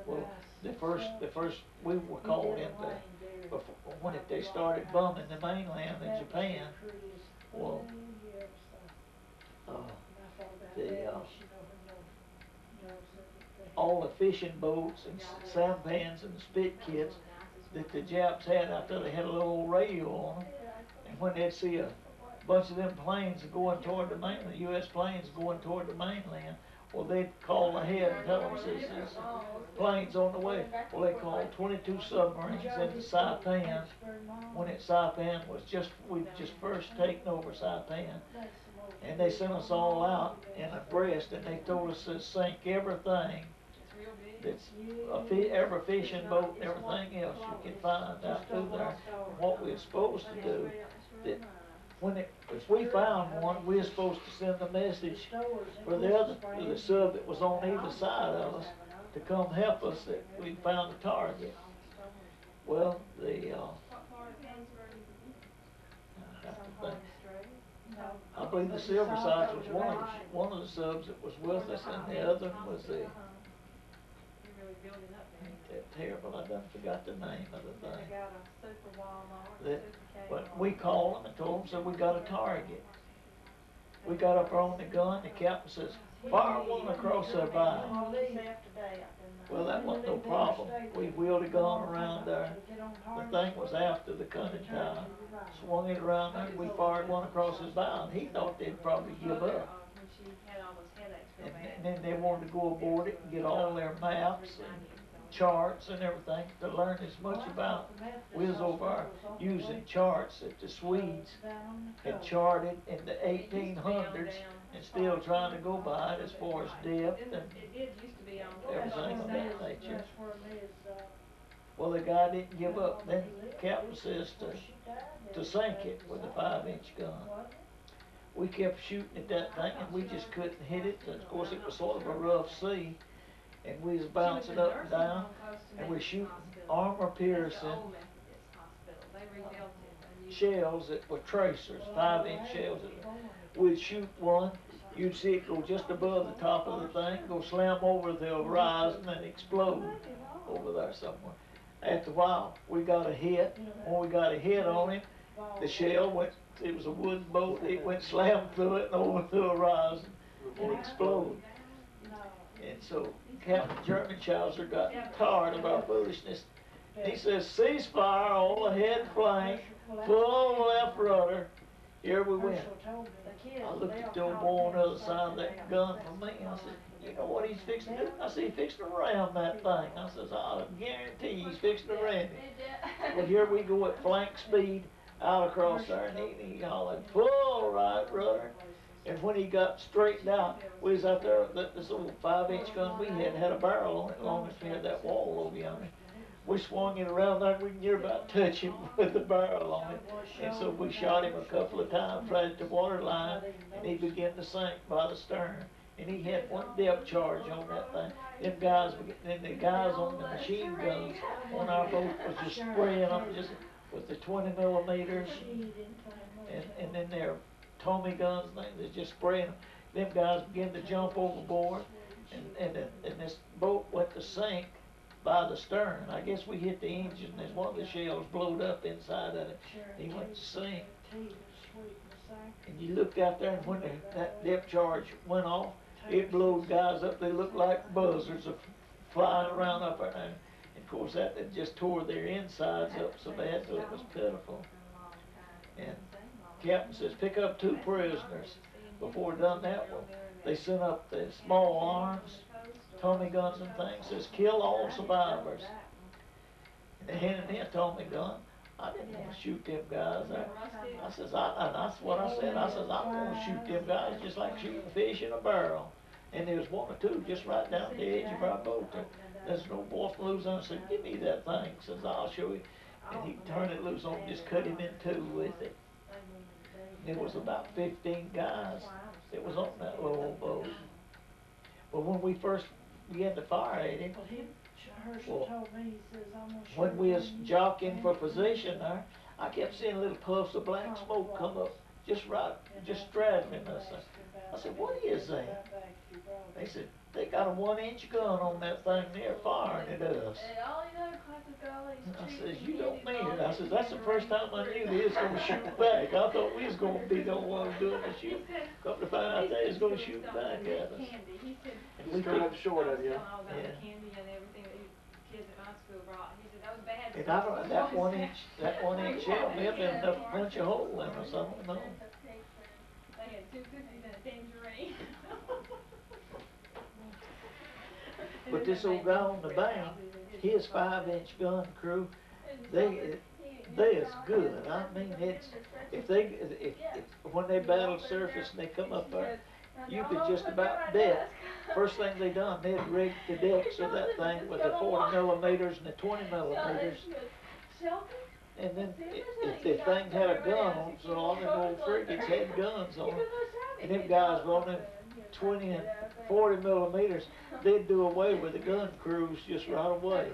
Well, the first we were called in before, when they started bombing the mainland in Japan. Well, uh, the all the fishing boats and sampans and spit kits that the Japs had out there, they had a little old radio on them, and when they'd see a bunch of them planes going toward the mainland, U.S. planes going toward the mainland, well, they'd call ahead and tell them, says, this plane's on the way. Well, they called 22 submarines into Saipan, when Saipan was we'd just first taken over Saipan, and they sent us all out in abreast, and they told us to sink everything that's every fishing boat and everything else you can find out through there. And what we were supposed to do, that if we found one, we were supposed to send a message for the sub that was on either side of us to come help us that we found a target. Well, I believe the Silverside was one of the subs that was with us, and the other was the terrible. I done forgot the name of the thing. But we called them and told them, said we got a target. We got up on the gun. The captain says, fire one across their bow. Well, that wasn't no problem. We wheeled the gun around there. The thing was after the cunning time. Swung it around there. We fired one across his bow, and he thought they'd probably give up. And then they wanted to go aboard it and get all their maps and charts and everything to learn as much about. We was over using charts that the Swedes had charted in the 1800s and still trying to go by it as far as depth and everything of that nature. Well, the guy didn't give up. Then the captain says to sink it with a 5-inch gun. We kept shooting at that thing, and we just couldn't hit it. Of course, it was sort of a rough sea, and we was bouncing up and down, and we're shooting armor-piercing shells that were tracers, 5-inch shells. We'd shoot one, you'd see it go just above the top of the thing, go slam over the horizon and explode over there somewhere. After a while, we got a hit. When we got a hit on him, the shell went, it was a wooden boat, it went slam through it and over the horizon and exploded. And so Captain Germanschauser got tired of our foolishness. He says, ceasefire, all ahead flank, full on the left rudder. Here we went. I looked at the old boy on the other side of that gun from me. I said, you know what he's fixing to do? I said, he's fixing to ram that thing. I says, I guarantee he's fixing to ram it. Well, here we go at flank speed out across there, and he hollered, full right rudder. And when he got straightened out, we was out there, this old 5-inch gun we had a barrel on it, long as we had that wall over yonder. We swung it around there, and we near about touch him with the barrel on it. And so we shot him a couple of times right at the water line, and he began to sink by the stern. And he had one depth charge on that thing. Them guys, and the guys on the machine guns on our boat was just spraying them just with the 20 millimeters, and then their Tommy guns, they're just spraying them. Them guys began to jump overboard, and this boat went to sink by the stern. I guess we hit the engine, and one of the shells blowed up inside of it. He went to sink. And you looked out there, and when that depth charge went off, it blew guys up. They looked like buzzards flying around up there. And of course, that just tore their insides up so bad that it was pitiful. And Captain says, pick up 2 prisoners. Before done that one, they sent up the small arms, Tommy guns and things. Says, kill all survivors. And they handed me a Tommy gun. I didn't want to shoot them guys. I says, and that's what I said. I says, I'm going to shoot them guys just like shooting fish in a barrel. And there was 1 or 2 just right down the edge of our boat. There's no boy from Louisiana said, give me that thing. Says, I'll show you. And he turned it loose on him, just cut him in 2 with it. And there was about 15 guys that was on that little boat. But when we first began to fire at him, well, when we was jockeying for position there, I kept seeing little puffs of black smoke come up, just straddling us. I said, what is that? They said, they got a 1-inch gun on that thing there firing at us. I says, you don't mean it. I says, that's the first time I knew they was gonna shoot back. I thought we was gonna be the ones doing the shoot. Come to find out they was gonna shoot back at us. And we come up short of you. Yeah. And I don't, that 1-inch shell may have been enough to punch a hole in us, I don't know. They had 2 cookies and a tangerine. But this old guy on the bank, his 5-inch gun crew, they is good. I mean, it's, if when they battle surface and they come up there, you could just about bet. First thing they done, they'd rig the decks of that thing with the 40 millimeters and the 20 millimeters. And then if the thing had a gun on it, so all them old frigates had guns on them, and them guys were on them 20 and 40 millimeters, they'd do away with the gun crews just right away.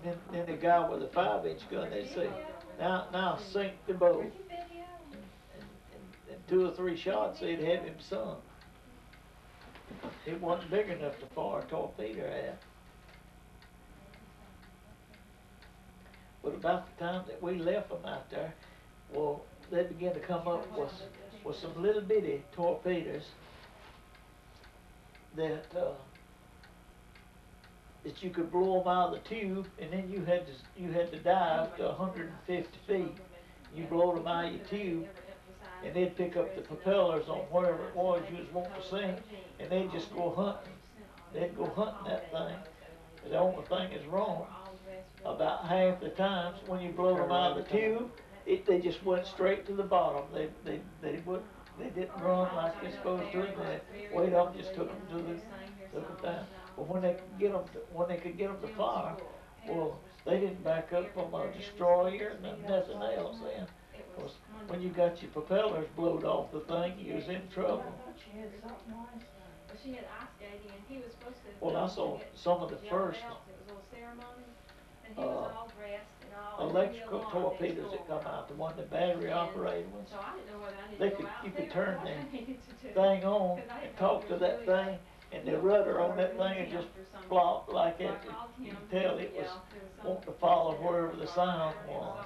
And then the guy with the 5-inch gun, they'd say, now sink the boat. And 2 or 3 shots, they'd have him sunk. It wasn't big enough to fire a torpedo at. But about the time that we left them out there, well, they began to come up with some little bitty torpedoes that that you could blow them out of the tube, and then you had to dive to 150 feet. You blow them out of your tube, and they'd pick up the propellers on whatever it was you was wanting to sink, and they'd just go hunting. They'd go hunting that thing. The only thing is wrong, about half the times when you blow them out of the tube, they just went straight to the bottom. They didn't run like they're supposed to. They weight up just took them down. But when they could get them to fire, well, they didn't back up from a destroyer and nothing else then. Because when you got your propellers blowed off the thing, you was in trouble. Well, I saw some of the first electrical torpedoes that come out, the one the battery operated ones. You could turn the thing on and talk to that thing, and the rudder on that thing would just flop like that. You could tell it was wanting to follow wherever the sound was.